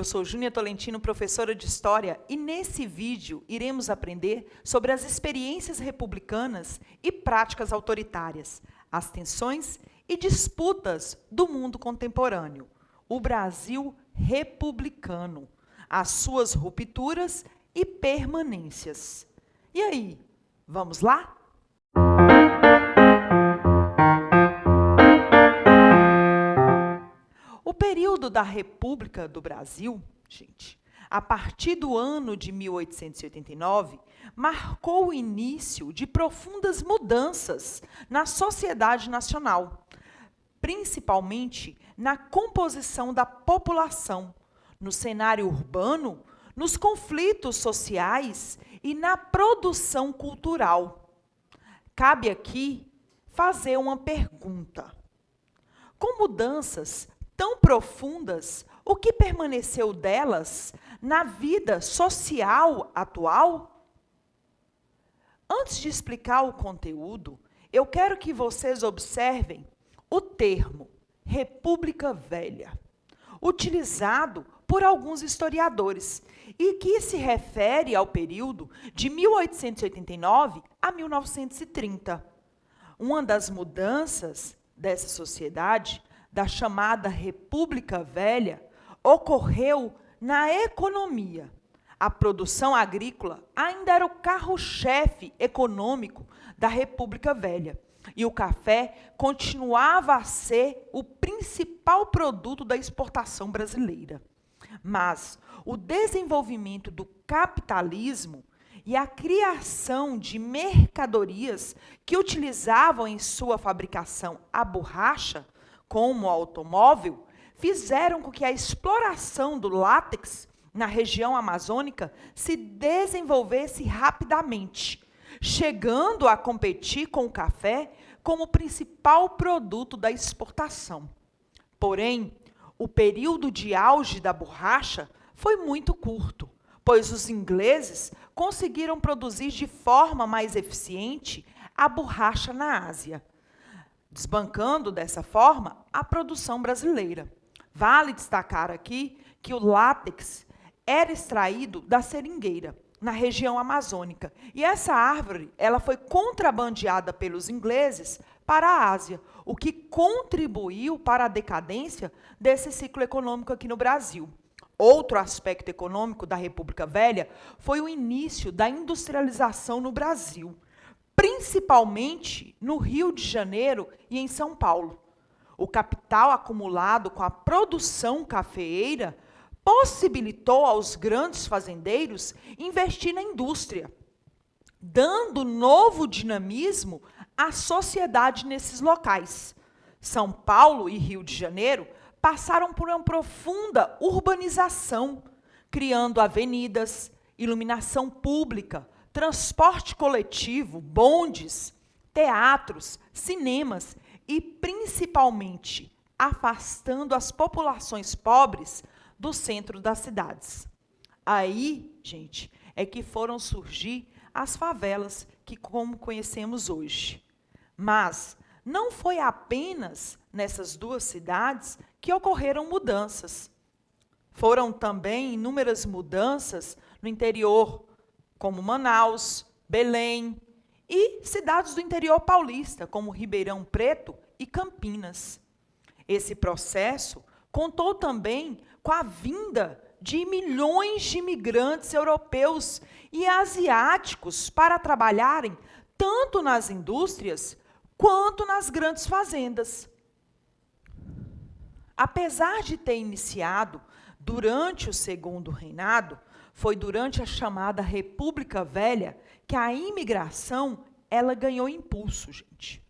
sou Júnia Tolentino, professora de História, e nesse vídeo iremos aprender sobre as experiências republicanas e práticas autoritárias, as tensões e disputas do mundo contemporâneo, o Brasil republicano, as suas rupturas e permanências. E aí, vamos lá? O período da República do Brasil, gente, a partir do ano de 1889, marcou o início de profundas mudanças na sociedade nacional, principalmente na composição da população, no cenário urbano, nos conflitos sociais e na produção cultural. Cabe aqui fazer uma pergunta. Com mudanças tão profundas, o que permaneceu delas na vida social atual? Antes de explicar o conteúdo, eu quero que vocês observem o termo República Velha, utilizado por alguns historiadores, e que se refere ao período de 1889 a 1930. Uma das mudanças dessa sociedade, da chamada República Velha, ocorreu na economia. A produção agrícola ainda era o carro-chefe econômico da República Velha, e o café continuava a ser o principal produto da exportação brasileira. Mas o desenvolvimento do capitalismo e a criação de mercadorias que utilizavam em sua fabricação a borracha, como o automóvel, fizeram com que a exploração do látex na região amazônica se desenvolvesse rapidamente, chegando a competir com o café como principal produto da exportação. Porém, o período de auge da borracha foi muito curto, pois os ingleses conseguiram produzir de forma mais eficiente a borracha na Ásia, desbancando dessa forma a produção brasileira. Vale destacar aqui que o látex era extraído da seringueira, na região amazônica, e essa árvore ela foi contrabandeada pelos ingleses para a Ásia, o que contribuiu para a decadência desse ciclo econômico aqui no Brasil. Outro aspecto econômico da República Velha foi o início da industrialização no Brasil, principalmente no Rio de Janeiro e em São Paulo. O capital acumulado com a produção cafeeira possibilitou aos grandes fazendeiros investir na indústria, dando novo dinamismo à sociedade nesses locais. São Paulo e Rio de Janeiro passaram por uma profunda urbanização, criando avenidas, iluminação pública, transporte coletivo, bondes, teatros, cinemas e, principalmente, afastando as populações pobres do centro das cidades. Aí, gente, é que foram surgir as favelas que como conhecemos hoje. Mas não foi apenas nessas duas cidades que ocorreram mudanças. Foram também inúmeras mudanças no interior, como Manaus, Belém e cidades do interior paulista, como Ribeirão Preto e Campinas. Esse processo contou também com a vinda de milhões de imigrantes europeus e asiáticos para trabalharem tanto nas indústrias quanto nas grandes fazendas. Apesar de ter iniciado durante o Segundo Reinado, foi durante a chamada República Velha que a imigração ela ganhou impulso, gente.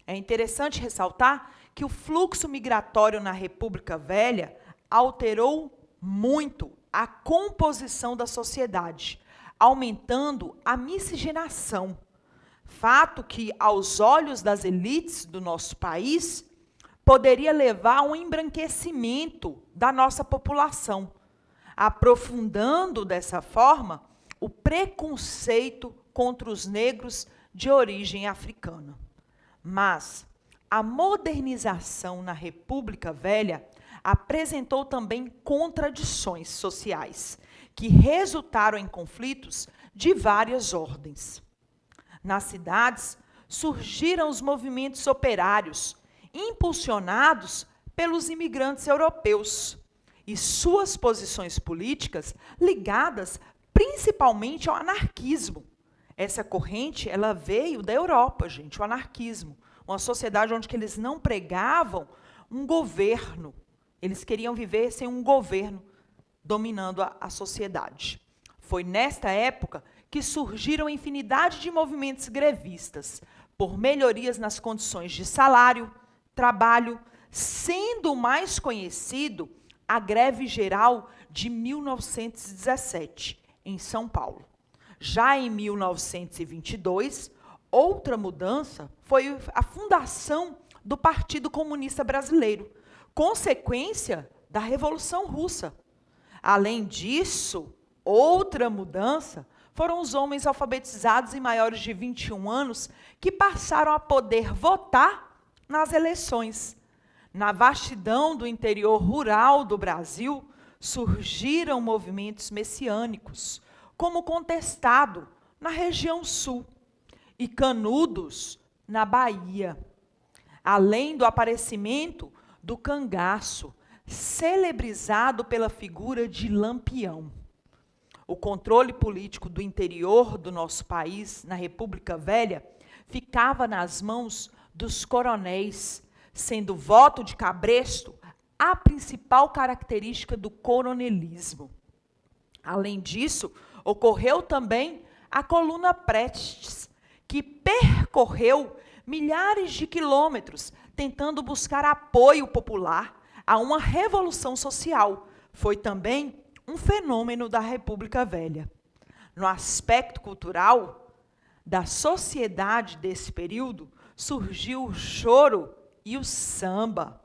É interessante ressaltar que o fluxo migratório na República Velha alterou muito a composição da sociedade, aumentando a miscigenação, fato que, aos olhos das elites do nosso país, poderia levar a um embranquecimento da nossa população, aprofundando, dessa forma, o preconceito contra os negros de origem africana. Mas a modernização na República Velha apresentou também contradições sociais, que resultaram em conflitos de várias ordens. Nas cidades, surgiram os movimentos operários, impulsionados pelos imigrantes europeus, e suas posições políticas ligadas principalmente ao anarquismo. Essa corrente, ela veio da Europa, gente, o anarquismo. Uma sociedade onde que eles não pregavam um governo. Eles queriam viver sem um governo dominando a sociedade. Foi nesta época que surgiram infinidade de movimentos grevistas, por melhorias nas condições de salário, trabalho, sendo o mais conhecido a Greve Geral de 1917, em São Paulo. Já em 1922, outra mudança foi a fundação do Partido Comunista Brasileiro, consequência da Revolução Russa. Além disso, outra mudança foram os homens alfabetizados e maiores de 21 anos que passaram a poder votar nas eleições. Na vastidão do interior rural do Brasil, surgiram movimentos messiânicos, como Contestado, na região sul, e Canudos, na Bahia. Além do aparecimento do cangaço, celebrizado pela figura de Lampião. O controle político do interior do nosso país, na República Velha, ficava nas mãos dos coronéis, sendo o voto de cabresto a principal característica do coronelismo. Além disso, ocorreu também a Coluna Prestes, que percorreu milhares de quilômetros tentando buscar apoio popular a uma revolução social. Foi também um fenômeno da República Velha. No aspecto cultural da sociedade desse período, surgiu o choro e o samba,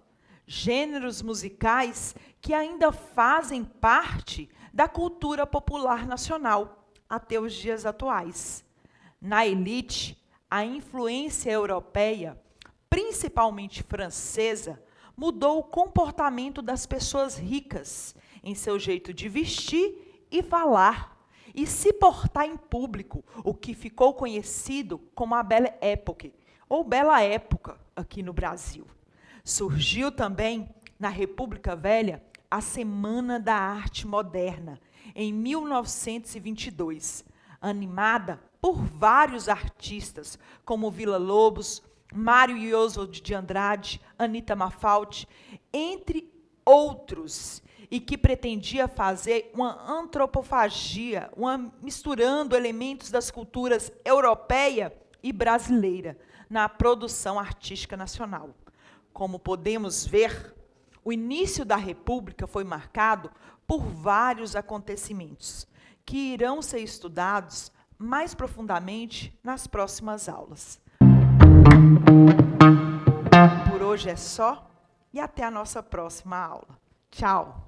gêneros musicais que ainda fazem parte da cultura popular nacional até os dias atuais. Na elite, a influência europeia, principalmente francesa, mudou o comportamento das pessoas ricas em seu jeito de vestir e falar, e se portar em público, o que ficou conhecido como a Belle Époque, ou Bela Época, aqui no Brasil. Surgiu também, na República Velha, a Semana da Arte Moderna, em 1922, animada por vários artistas, como Villa-Lobos, Mário e Oswald de Andrade, Anita Malfatti, entre outros, e que pretendia fazer uma antropofagia, misturando elementos das culturas europeia e brasileira na produção artística nacional. Como podemos ver, o início da República foi marcado por vários acontecimentos, que irão ser estudados mais profundamente nas próximas aulas. Por hoje é só, e até a nossa próxima aula. Tchau!